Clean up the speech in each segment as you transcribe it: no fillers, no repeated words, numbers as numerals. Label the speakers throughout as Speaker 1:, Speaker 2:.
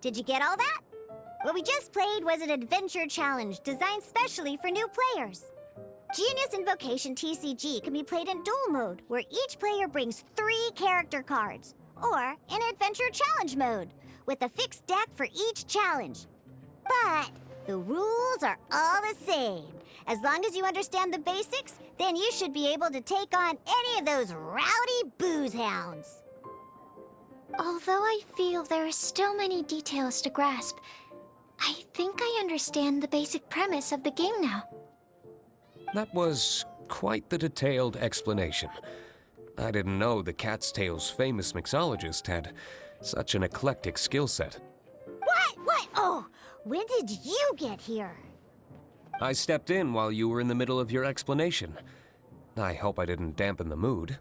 Speaker 1: Did you get all that? What we just played was an adventure challenge designed specially for new players. Genius Invocation TCG can be played in duel mode, where each player brings 3 character cards, or in adventure challenge mode, with a fixed deck for each challenge. But the rules are all the same. As long as you understand the basics, then you should be able to take on any of those rowdy booze hounds.
Speaker 2: Although I feel there are still many details to grasp, I think I understand the basic premise of the game now.
Speaker 3: That was quite the detailed explanation. I didn't know the Cat's Tail's famous mixologist had such an eclectic skill set.
Speaker 1: What? Oh, when did you get here?
Speaker 3: I stepped in while you were in the middle of your explanation. I hope I didn't dampen the mood.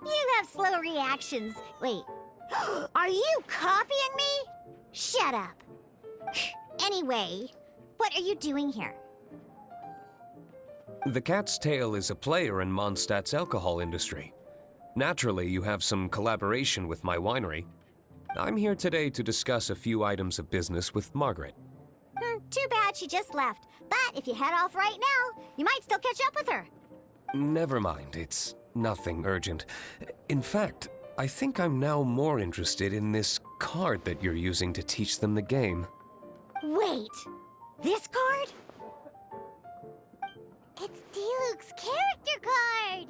Speaker 1: You have slow reactions. Wait, are you copying me? Shut up. Anyway, what are you doing here?
Speaker 3: The Cat's Tail is a player in Mondstadt's alcohol industry. Naturally, you have some collaboration with my winery. I'm here today to discuss a few items of business with Margaret.
Speaker 1: Too bad she just left. But if you head off right now, you might still catch up with her.
Speaker 3: Never mind, it's nothing urgent. In fact, I think I'm now more interested in this card that you're using to teach them the game.
Speaker 1: Wait, this card? It's Diluc's character card!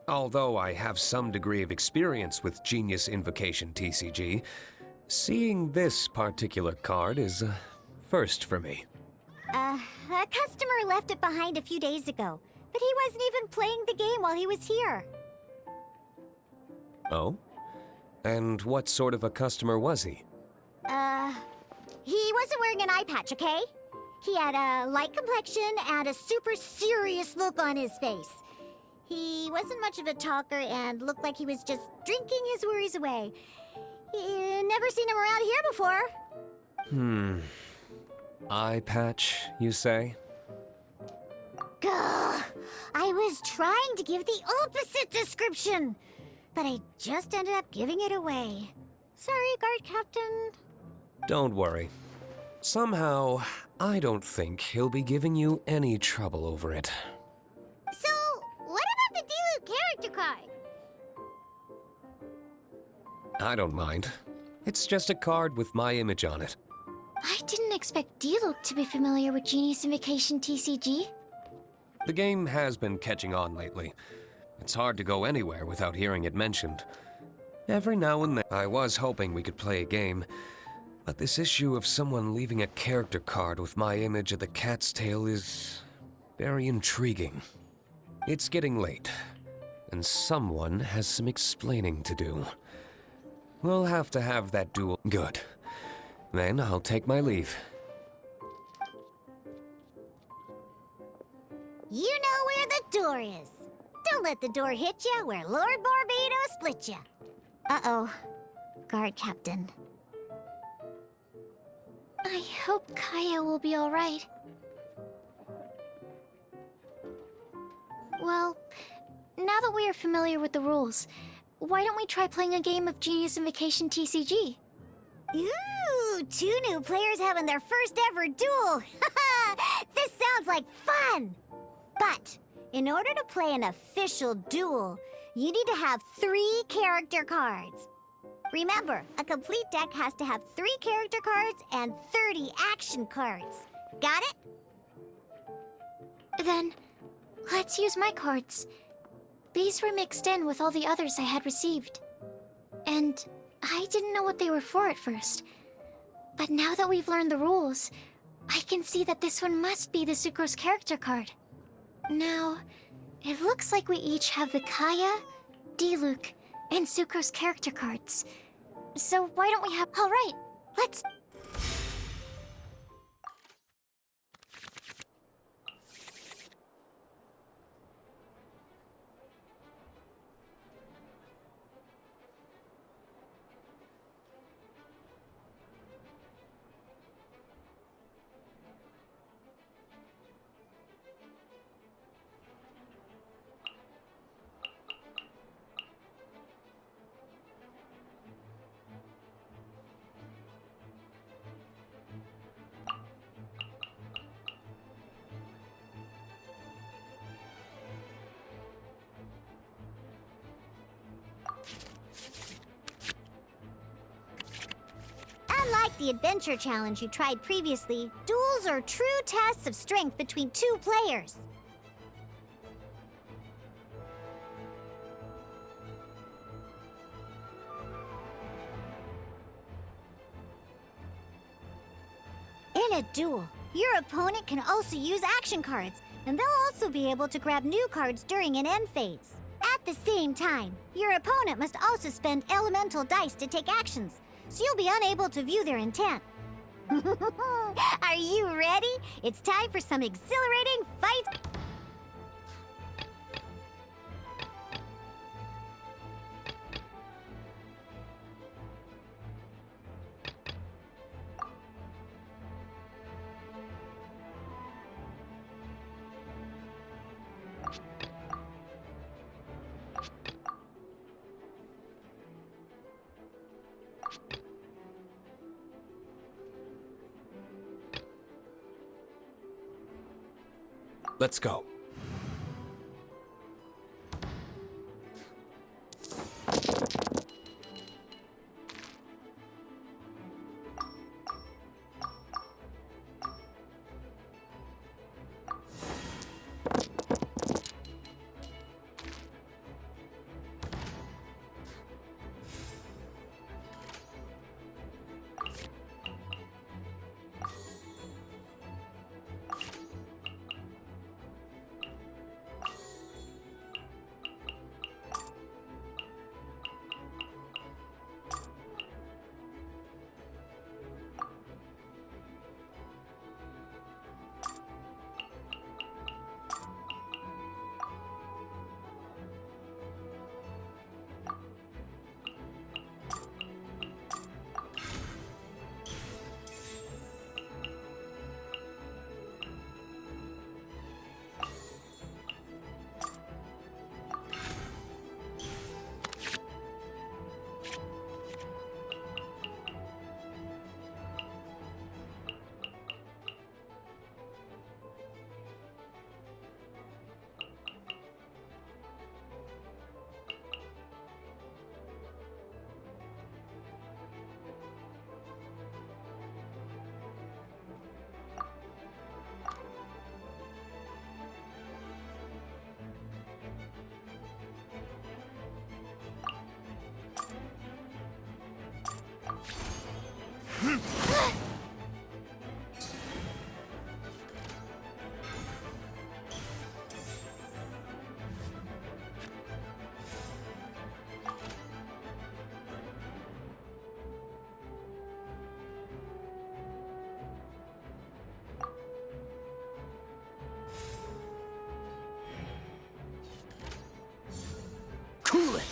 Speaker 3: Although I have some degree of experience with Genius Invocation TCG, seeing this particular card is a first for me.
Speaker 1: A customer left it behind a few days ago, but he wasn't even playing the game while he was here.
Speaker 3: Oh? And what sort of a customer was he?
Speaker 1: He wasn't wearing an eye patch, okay? He had a light complexion and a super serious look on his face. He wasn't much of a talker and looked like he was just drinking his worries away. Never seen him around here before.
Speaker 3: Eye patch, you say?
Speaker 1: Gah! I was trying to give the opposite description, but I just ended up giving it away. Sorry, guard captain.
Speaker 3: Don't worry. Somehow, I don't think he'll be giving you any trouble over it.
Speaker 1: So, what about the Diluc character card?
Speaker 3: I don't mind. It's just a card with my image on it.
Speaker 2: I didn't expect Diluc to be familiar with Genius Invocation TCG.
Speaker 3: The game has been catching on lately. It's hard to go anywhere without hearing it mentioned. Every now and then, I was hoping we could play a game, but this issue of someone leaving a character card with my image of the Cat's Tail is very intriguing. It's getting late, and someone has some explaining to do. We'll have to have that duel. Good. Then I'll take my leave.
Speaker 1: You know where the door is. Don't let the door hit you where Lord Barbados split you. Uh-oh. Guard captain.
Speaker 2: I hope Kaya will be alright. Well, now that we are familiar with the rules, why don't we try playing a game of Genius Invocation TCG?
Speaker 1: Ooh, 2 new players having their first ever duel. This sounds like fun! But, in order to play an official duel, you need to have 3 character cards. Remember, a complete deck has to have 3 character cards and 30 action cards. Got it?
Speaker 2: Then, let's use my cards. These were mixed in with all the others I had received. And I didn't know what they were for at first. But now that we've learned the rules, I can see that this one must be the Sucrose character card. Now, it looks like we each have the Kaya, Diluc, and Sucrose character cards. So why don't we have... Alright, let's...
Speaker 1: the adventure challenge you tried previously, duels are true tests of strength between two players. In a duel, your opponent can also use action cards, and they'll also be able to grab new cards during an end phase. At the same time, your opponent must also spend elemental dice to take actions, so you'll be unable to view their intent. Are you ready? It's time for some exhilarating fights!
Speaker 3: Let's go. Cool it!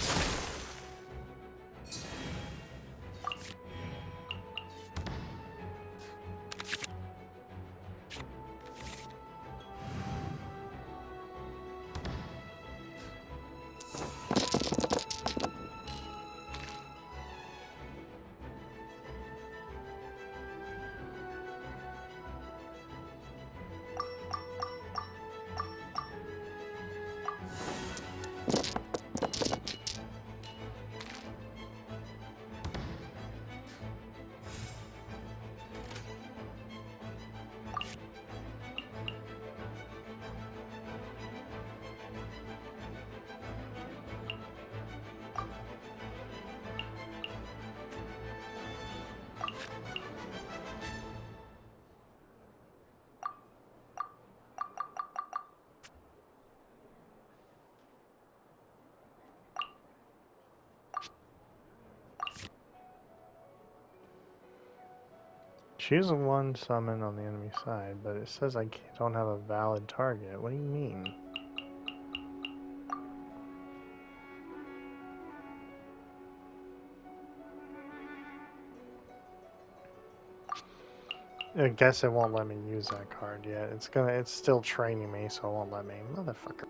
Speaker 4: Choose one summon on the enemy side, but it says I don't have a valid target. What do you mean? I guess it won't let me use that card yet. It's still training me, so it won't let me. Motherfucker.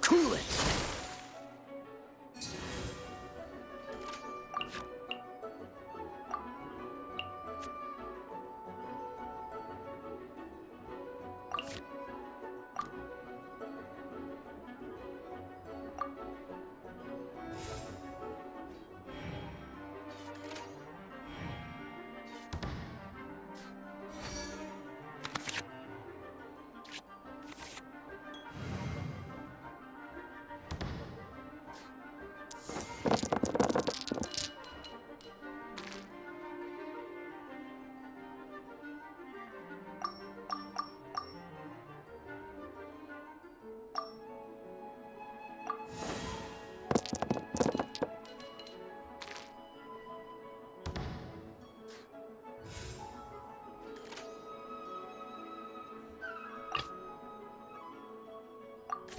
Speaker 5: Cool it!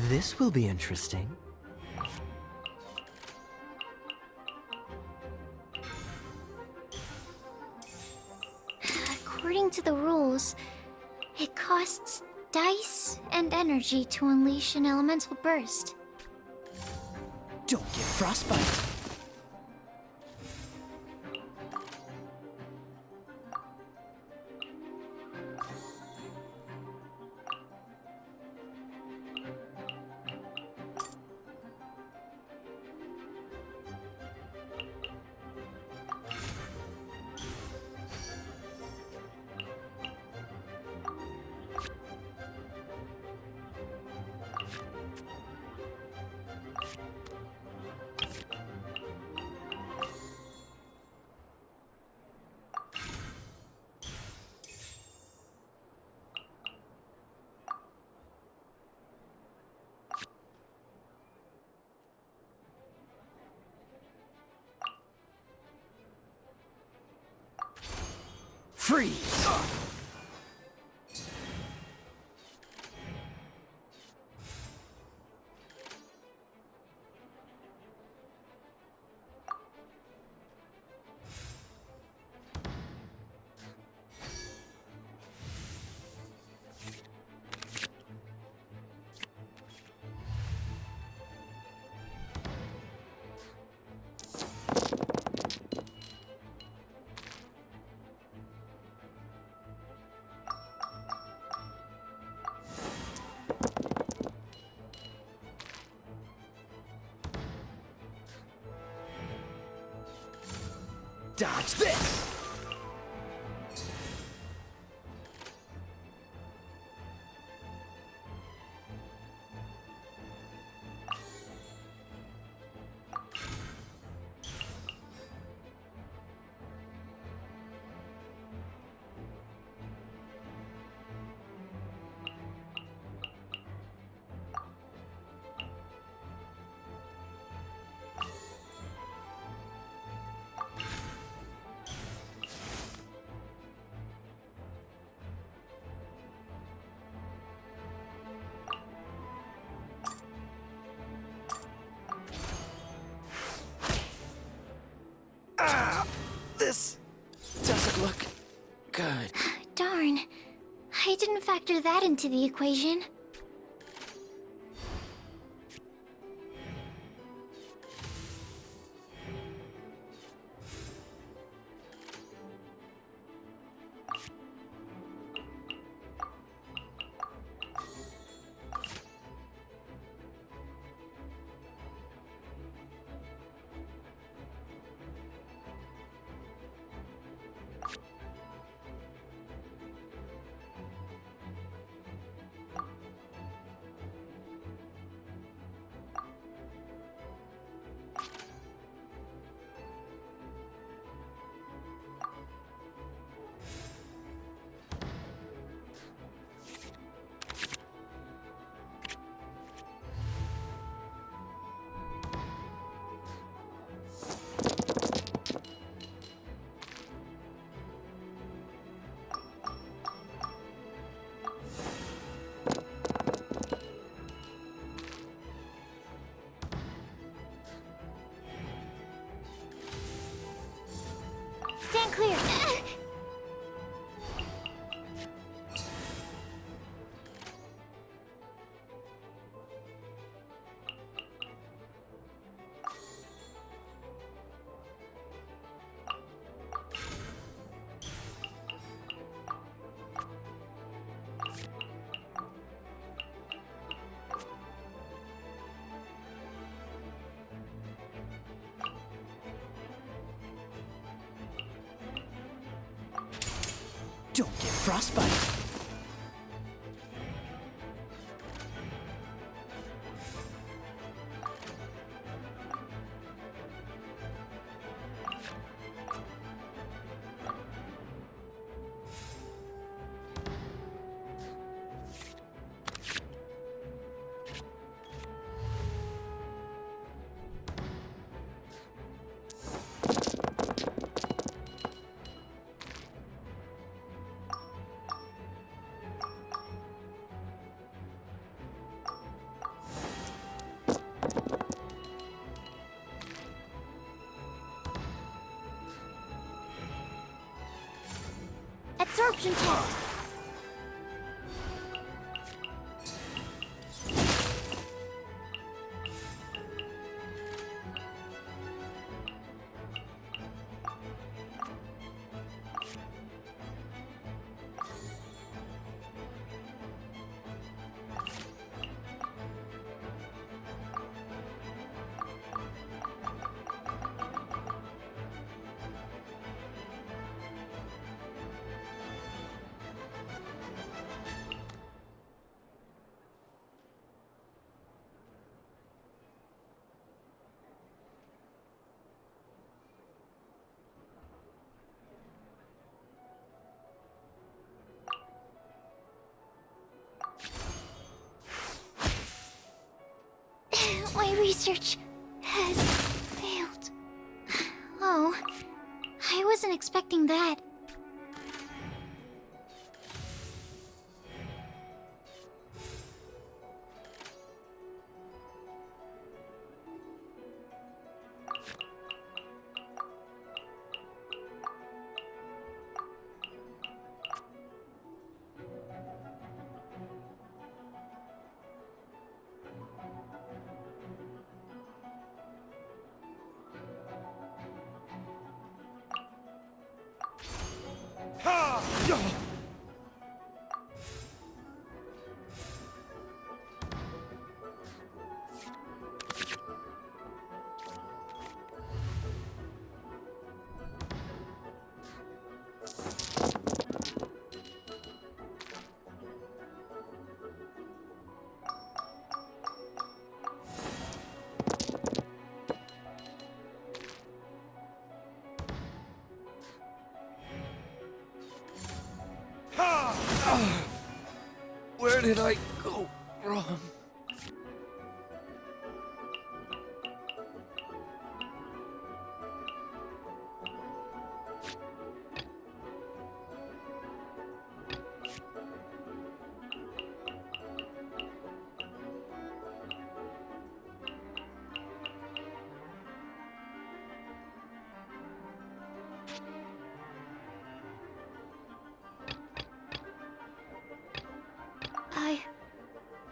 Speaker 5: This will be interesting.
Speaker 2: According to the rules, it costs dice and energy to unleash an elemental burst.
Speaker 5: Don't get frostbite. Freeze! Dodge this! This doesn't look good.
Speaker 2: Darn. I didn't factor that into the equation. and clear.
Speaker 5: Don't get frostbite.
Speaker 2: Absorption test. My research has failed. Oh, I wasn't expecting that.
Speaker 3: Where did I go wrong?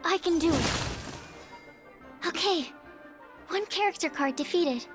Speaker 2: I can do it. Okay, one character card defeated.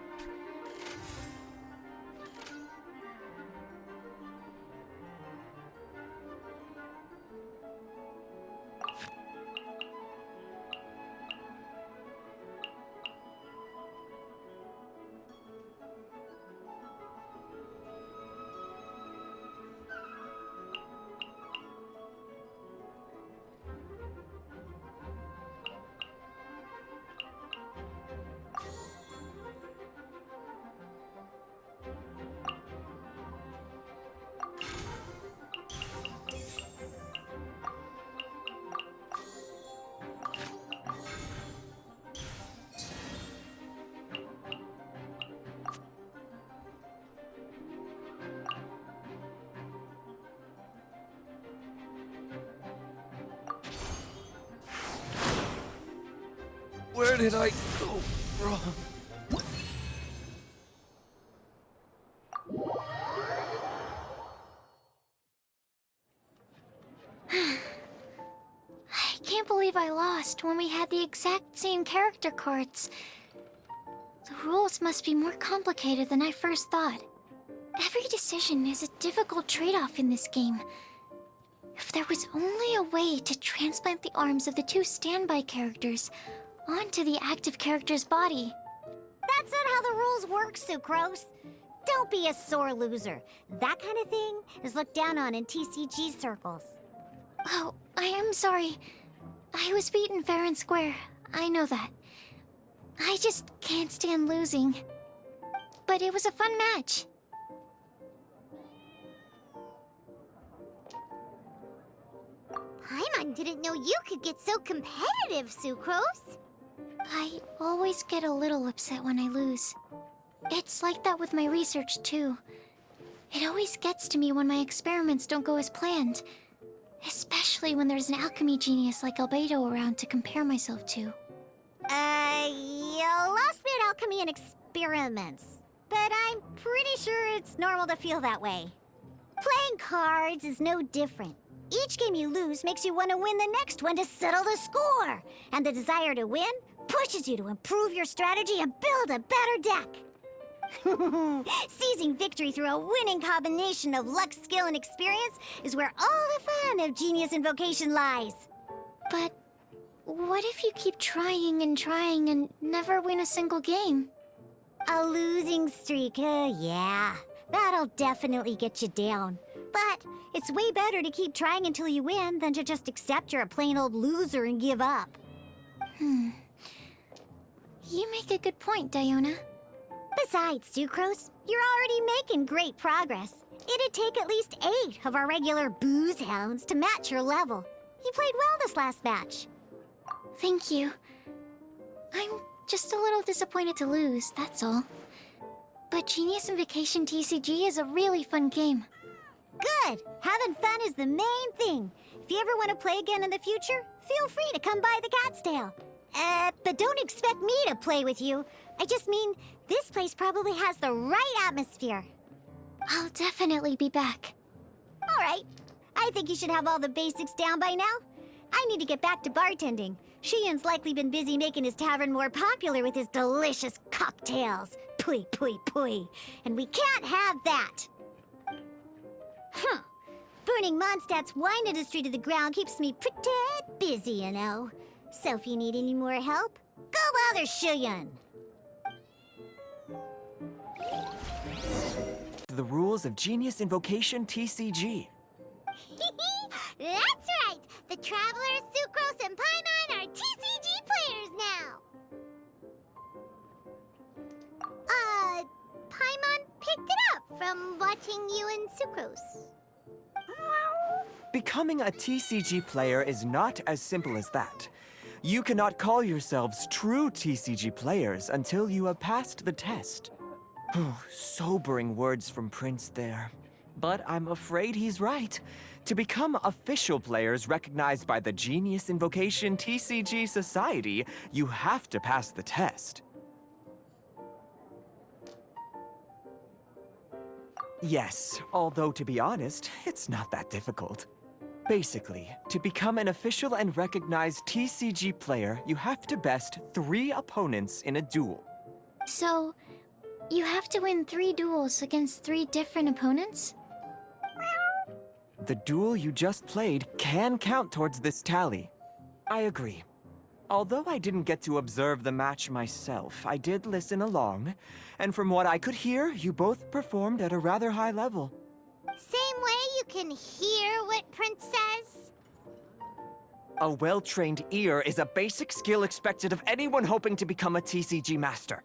Speaker 3: Where did I go wrong?
Speaker 2: can't believe I lost when we had the exact same character cards. The rules must be more complicated than I first thought. Every decision is a difficult trade-off in this game. If there was only a way to transplant the arms of the two standby characters onto the active character's body.
Speaker 1: That's not how the rules work, Sucrose. Don't be a sore loser. That kind of thing is looked down on in TCG circles.
Speaker 2: Oh, I am sorry. I was beaten fair and square. I know that. I just can't stand losing. But it was a fun match.
Speaker 1: Paimon didn't know you could get so competitive, Sucrose.
Speaker 2: I always get a little upset when I lose. It's like that with my research, too. It always gets to me when my experiments don't go as planned. Especially when there's an alchemy genius like Albedo around to compare myself to.
Speaker 1: You lost me at alchemy and experiments. But I'm pretty sure it's normal to feel that way. Playing cards is no different. Each game you lose makes you want to win the next one to settle the score. And the desire to win pushes you to improve your strategy and build a better deck. Seizing victory through a winning combination of luck, skill, and experience is where all the fun of Genius Invocation lies.
Speaker 2: But what if you keep trying and never win a single game?
Speaker 1: A losing streak, yeah. That'll definitely get you down. But it's way better to keep trying until you win than to just accept you're a plain old loser and give up.
Speaker 2: You make a good point, Diona.
Speaker 1: Besides, Sucrose, you're already making great progress. It'd take at least 8 of our regular booze hounds to match your level. You played well this last match.
Speaker 2: Thank you. I'm just a little disappointed to lose, that's all. But Genius Invocation TCG is a really fun game.
Speaker 1: Good! Having fun is the main thing. If you ever want to play again in the future, feel free to come by the Cat's Tail. But don't expect me to play with you. I just mean, this place probably has the right atmosphere.
Speaker 2: I'll definitely be back.
Speaker 1: All right. I think you should have all the basics down by now. I need to get back to bartending. Shiyan's likely been busy making his tavern more popular with his delicious cocktails. Pui, pui, pui. And we can't have that. Huh. Burning Mondstadt's wine industry to the ground keeps me pretty busy, you know. So if you need any more help, go bother Shiyan.
Speaker 5: The rules of Genius Invocation TCG.
Speaker 1: That's right! The Travelers, Sucrose, and Paimon are TCG players now! Paimon picked it up from watching you and Sucrose.
Speaker 5: Becoming a TCG player is not as simple as that. You cannot call yourselves true TCG players until you have passed the test. Sobering words from Prince there. But I'm afraid he's right. To become official players recognized by the Genius Invocation TCG Society, you have to pass the test. Yes, although to be honest, it's not that difficult. Basically, to become an official and recognized TCG player, you have to best 3 opponents in a duel.
Speaker 2: So, you have to win 3 duels against 3 different opponents?
Speaker 5: The duel you just played can count towards this tally. I agree. Although I didn't get to observe the match myself, I did listen along, and from what I could hear, you both performed at a rather high level.
Speaker 1: Same way you can hear what Prince says?
Speaker 5: A well-trained ear is a basic skill expected of anyone hoping to become a TCG master.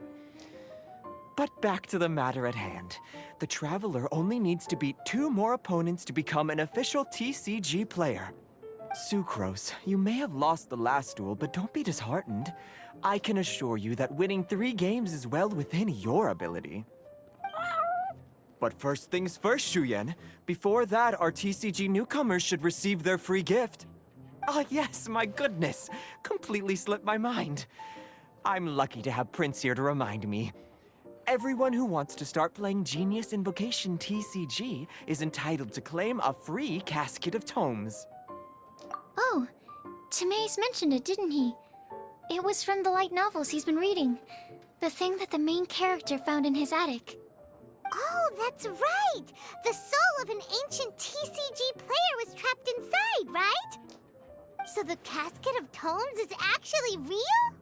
Speaker 5: But back to the matter at hand. The Traveler only needs to beat 2 more opponents to become an official TCG player. Sucrose, you may have lost the last duel, but don't be disheartened. I can assure you that winning 3 games is well within your ability. But first things first, Shuyen. Before that, our TCG newcomers should receive their free gift. Ah, yes, my goodness. Completely slipped my mind. I'm lucky to have Prince here to remind me. Everyone who wants to start playing Genius Invocation TCG is entitled to claim a free casket of tomes.
Speaker 2: Oh, Timaeus mentioned it, didn't he? It was from the light novels he's been reading. The thing that the main character found in his attic.
Speaker 1: Oh, that's right! The soul of an ancient TCG player was trapped inside, right? So the Casket of Tomes is actually real?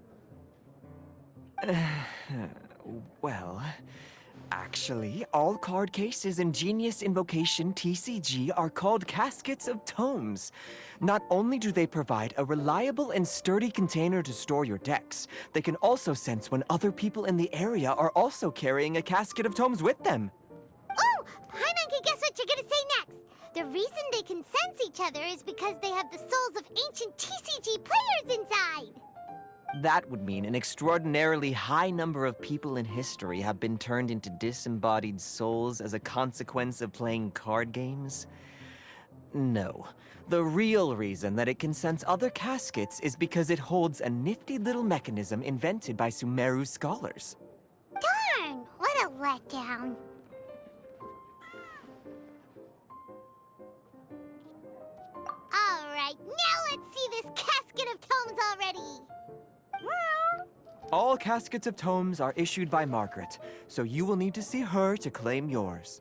Speaker 5: Well, actually, all card cases in Genius Invocation TCG are called Caskets of Tomes. Not only do they provide a reliable and sturdy container to store your decks, they can also sense when other people in the area are also carrying a Casket of Tomes with them.
Speaker 1: Oh, Paimon can guess what you're gonna say next. The reason they can sense each other is because they have the souls of ancient TCG players inside.
Speaker 5: That would mean an extraordinarily high number of people in history have been turned into disembodied souls as a consequence of playing card games. No. The real reason that it can sense other caskets is because it holds a nifty little mechanism invented by Sumeru scholars.
Speaker 1: Darn, what a letdown. All right, now let's see this Casket of Tomes already.
Speaker 5: All Caskets of Tomes are issued by Margaret, so you will need to see her to claim yours.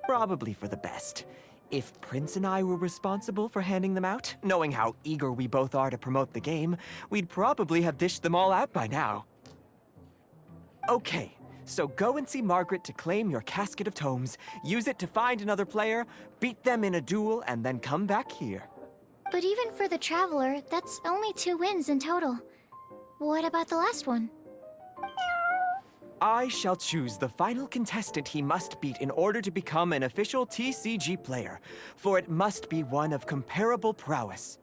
Speaker 5: Probably for the best. If Prince and I were responsible for handing them out, knowing how eager we both are to promote the game, we'd probably have dished them all out by now. Okay, so go and see Margaret to claim your Casket of Tomes, use it to find another player, beat them in a duel, and then come back here.
Speaker 2: But even for the Traveler, that's only 2 wins in total. What about the last one?
Speaker 5: I shall choose the final contestant he must beat in order to become an official TCG player, for it must be one of comparable prowess.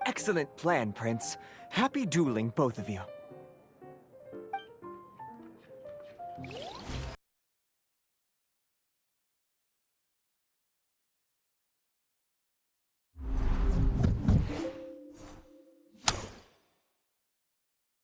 Speaker 5: Excellent plan, Prince. Happy dueling, both of you.